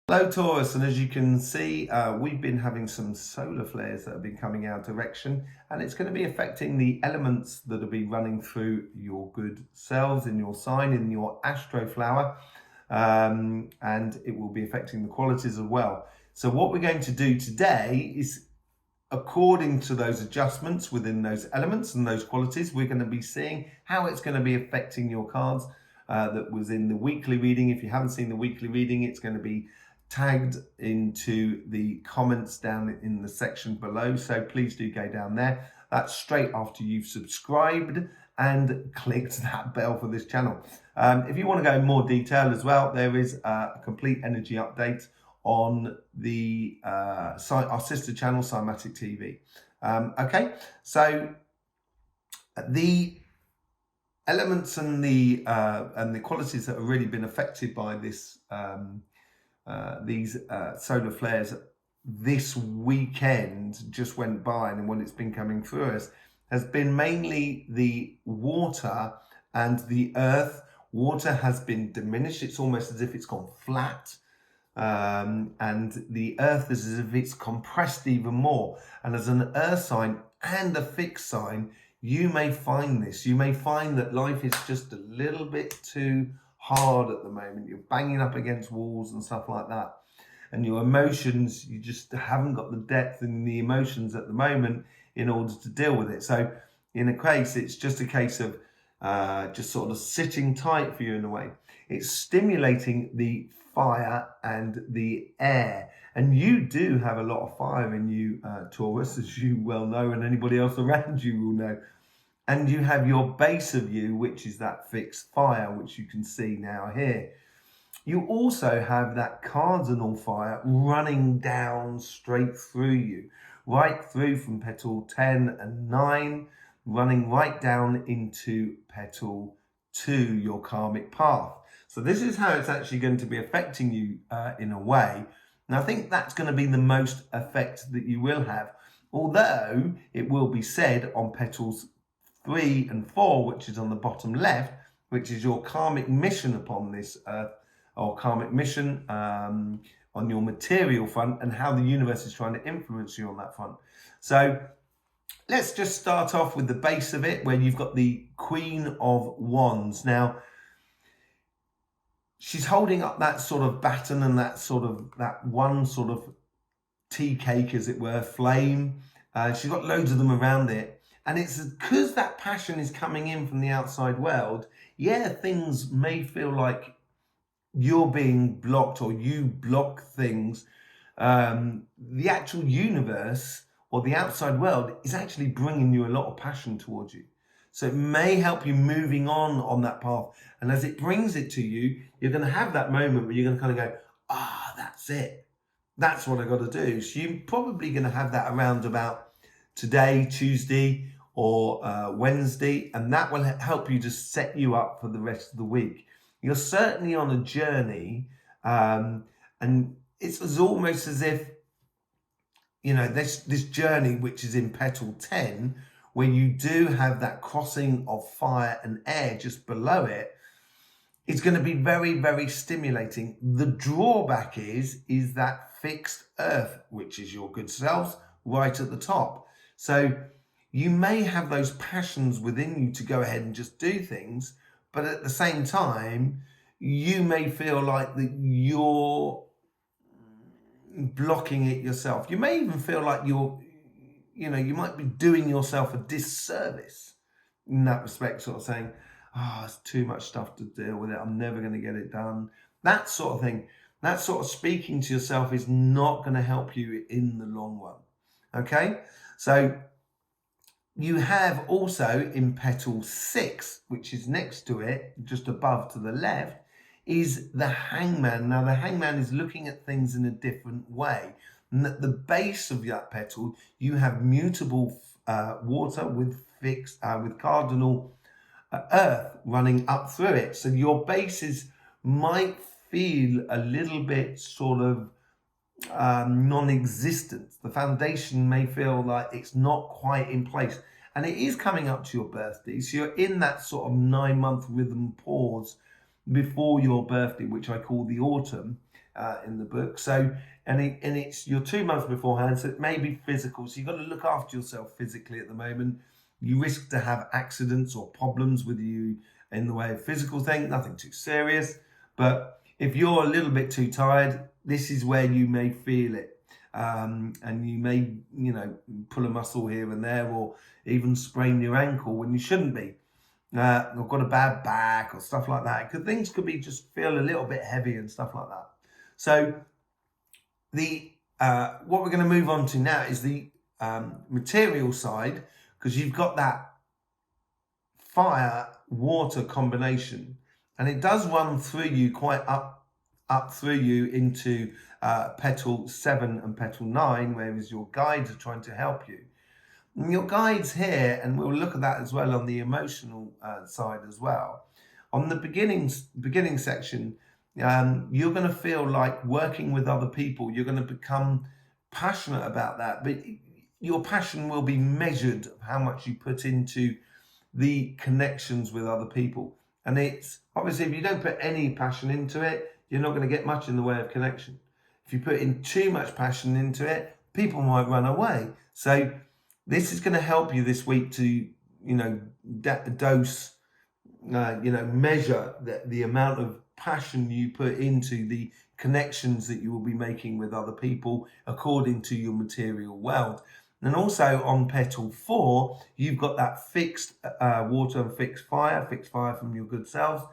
Hello Taurus, and as you can see, we've been having some solar flares that have been coming our direction, and it's going to be affecting the elements that will be running through your good selves in your sign, in your Astroflower, and it will be affecting the qualities as well. So what we're going to do today is, according to those adjustments within those elements and those qualities, we're going to be seeing how it's going to be affecting your cards. That was in the weekly reading. If you haven't seen the weekly reading, it's going to be tagged into the comments down in the section below, so please do go down there. That's straight after you've subscribed and clicked that bell for this channel. If you want to go in more detail as well, there is a complete energy update on the our sister channel, Cymatic TV. Okay, so the elements and the qualities that have really been affected by this these solar flares this weekend just went by, and when it's been coming through us has been mainly the water and the earth. Water has been diminished. It's almost as if it's gone flat. And the earth is as if it's compressed even more. And as an earth sign and a fixed sign, you may find this. You may find that life is just a little bit too hard at the moment. You're banging up against walls and stuff like that. And your emotions, you just haven't got the depth in the emotions at the moment in order to deal with it. So in a case, it's just a case of just sort of sitting tight for you in a way. It's stimulating the fire and the air. And you do have a lot of fire in you, Taurus, as you well know, and anybody else around you will know. And you have your base of you, which is that fixed fire, which you can see now here. You also have that cardinal fire running down straight through you, right through from petal 10 and 9, running right down into petal 2, your karmic path. So this is how it's actually going to be affecting you in a way. And I think that's going to be the most effect that you will have. Although it will be said on petals 3 and 4, which is on the bottom left, which is your karmic mission upon this earth, or karmic mission on your material front, and how the universe is trying to influence you on that front. So let's just start off with the base of it, where you've got the Queen of Wands. Now, she's holding up that sort of baton and that one sort of tea cake, as it were, flame. She's got loads of them around it. And it's because that passion is coming in from the outside world. Yeah, things may feel like you're being blocked, or you block things. The actual universe or the outside world is actually bringing you a lot of passion towards you. So it may help you moving on that path. And as it brings it to you, you're going to have that moment where you're going to kind of go, that's it. That's what I got to do. So you're probably going to have that around about today, Tuesday, or Wednesday, and that will help you to set you up for the rest of the week. You're certainly on a journey, and it's almost as if, you know, this journey, which is in petal 10, where you do have that crossing of fire and air just below it, it's going to be very, very stimulating. The drawback is that fixed earth, which is your good selves, right at the top. So you may have those passions within you to go ahead and just do things, but at the same time, you may feel like that you're blocking it yourself. You may even feel like you might be doing yourself a disservice in that respect, sort of saying, it's too much stuff to deal with it. I'm never going to get it done. That sort of thing. That sort of speaking to yourself is not going to help you in the long run. Okay? So you have also in petal 6, which is next to it, just above to the left, is the Hangman. Now, the Hangman is looking at things in a different way. And at the base of that petal, you have mutable water with cardinal earth running up through it. So your bases might feel a little bit sort of non-existent. The foundation may feel like it's not quite in place, and it is coming up to your birthday, so you're in that sort of 9-month rhythm pause before your birthday, which I call the autumn. in the book. So, and it's you're 2 months beforehand, so it may be physical. So you've got to look after yourself physically at the moment. You risk to have accidents or problems with you in the way of physical things, nothing too serious. But if you're a little bit too tired, this is where you may feel it. And you may, pull a muscle here and there, or even sprain your ankle when you shouldn't be. Or got a bad back or stuff like that. Things could be just feel a little bit heavy and stuff like that. So the what we're going to move on to now is the material side, because you've got that fire water combination, and it does run through you quite up through you into petal 7 and petal 9, whereas your guides are trying to help you. And your guides here, and we'll look at that as well on the emotional side as well. On the beginning section, you're going to feel like working with other people. You're going to become passionate about that, but your passion will be measured of how much you put into the connections with other people. And it's obviously, if you don't put any passion into it, you're not going to get much in the way of connection. If you put in too much passion into it, people might run away. So this is going to help you this week to, measure the amount of passion you put into the connections that you will be making with other people according to your material world. And also on petal 4, you've got that fixed water and fixed fire from your good selves.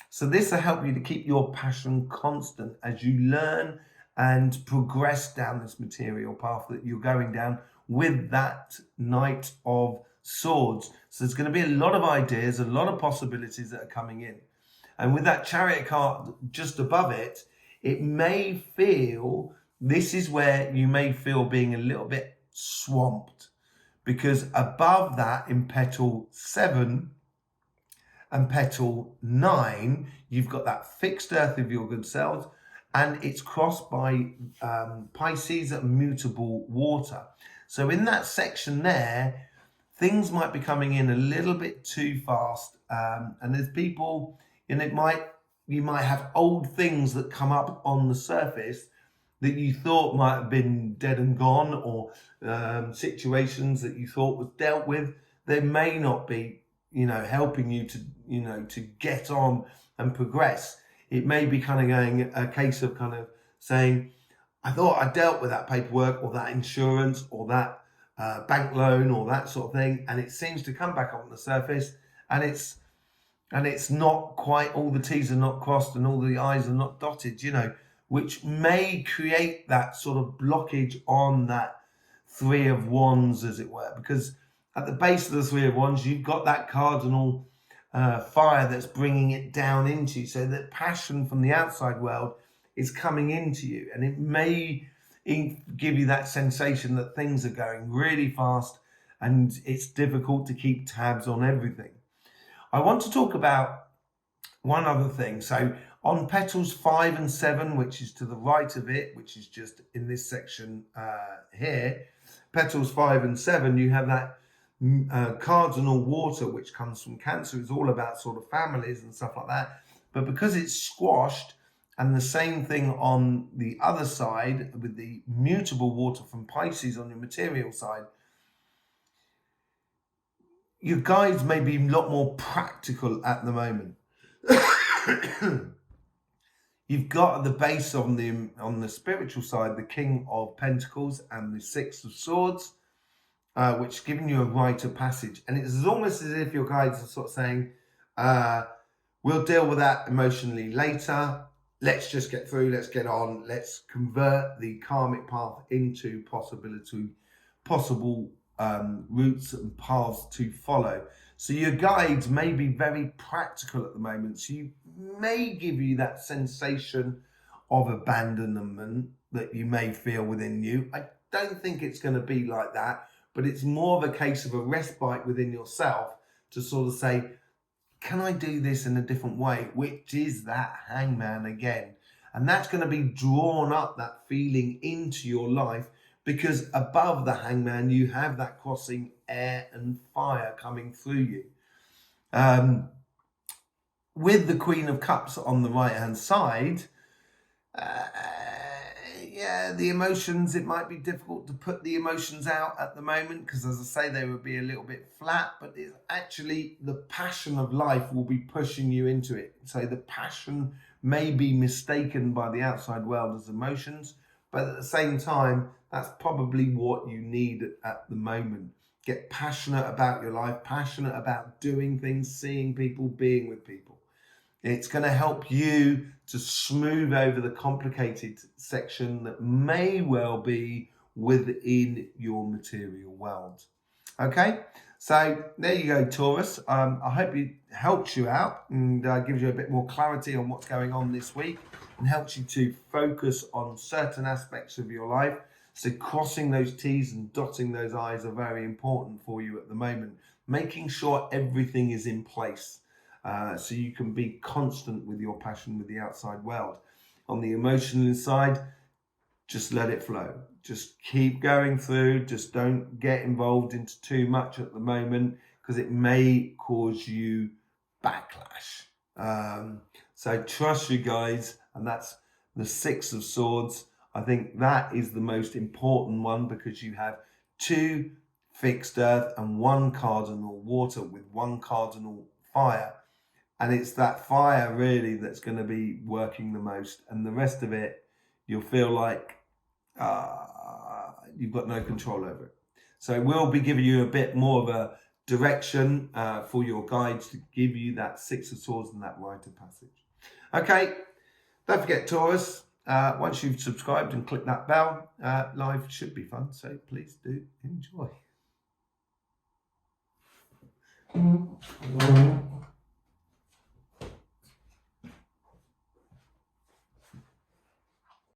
So this will help you to keep your passion constant as you learn and progress down this material path that you're going down with that Knight of Swords. So there's going to be a lot of ideas, a lot of possibilities that are coming in. And with that Chariot card just above it, it may feel, this is where you may feel being a little bit swamped, because above that in petal 7 and petal 9, you've got that fixed earth of your good selves, and it's crossed by Pisces at mutable water. So in that section there, things might be coming in a little bit too fast, and there's people, and you might have old things that come up on the surface that you thought might have been dead and gone, or situations that you thought was dealt with. They may not be, helping you to get on and progress. It may be kind of going a case of kind of saying, I thought I dealt with that paperwork or that insurance or that bank loan or that sort of thing, and it seems to come back up on the surface, and it's not quite, all the T's are not crossed and all the I's are not dotted, which may create that sort of blockage on that 3 of Wands, as it were, because at the base of the 3 of Wands, you've got that cardinal fire that's bringing it down into you. So that passion from the outside world is coming into you, and it may give you that sensation that things are going really fast and it's difficult to keep tabs on everything. I want to talk about one other thing. So on petals 5 and 7, which is to the right of it, which is just in this section here, petals 5 and 7, you have that cardinal water, which comes from Cancer. It's all about sort of families and stuff like that. But because it's squashed, and the same thing on the other side with the mutable water from Pisces on your material side, your guides may be a lot more practical at the moment. You've got at the base on the spiritual side the King of Pentacles and the 6 of Swords, which giving you a rite of passage. And it's almost as if your guides are sort of saying, we'll deal with that emotionally later. Let's just get through, let's get on, let's convert the karmic path into possible routes and paths to follow. So your guides may be very practical at the moment. So you may give you that sensation of abandonment that you may feel within you. I don't think it's going to be like that, but it's more of a case of a respite within yourself to sort of say, can I do this in a different way? Which is that Hangman again. And that's going to be drawn up, that feeling, into your life, because above the Hangman, you have that crossing air and fire coming through you. With the Queen of Cups on the right-hand side, yeah, the emotions, it might be difficult to put the emotions out at the moment because, as I say, they would be a little bit flat, but it's actually the passion of life will be pushing you into it. So the passion may be mistaken by the outside world as emotions, but at the same time, that's probably what you need at the moment. Get passionate about your life, passionate about doing things, seeing people, being with people. It's going to help you to smooth over the complicated section that may well be within your material world. Okay, so there you go, Taurus. I hope it helps you out and gives you a bit more clarity on what's going on this week and helps you to focus on certain aspects of your life. So crossing those T's and dotting those I's are very important for you at the moment. Making sure everything is in place. So you can be constant with your passion with the outside world. On the emotional side, just let it flow. Just keep going through. Just don't get involved into too much at the moment because it may cause you backlash. So trust you guys, and that's the Six of Swords. I think that is the most important one because you have 2 fixed earth and 1 cardinal water with 1 cardinal fire. And it's that fire really that's going to be working the most. And the rest of it, you'll feel like you've got no control over it. So we'll be giving you a bit more of a direction for your guides to give you that Six of Swords and that rite of passage. Okay, don't forget, Taurus, once you've subscribed and clicked that bell, live should be fun. So please do enjoy.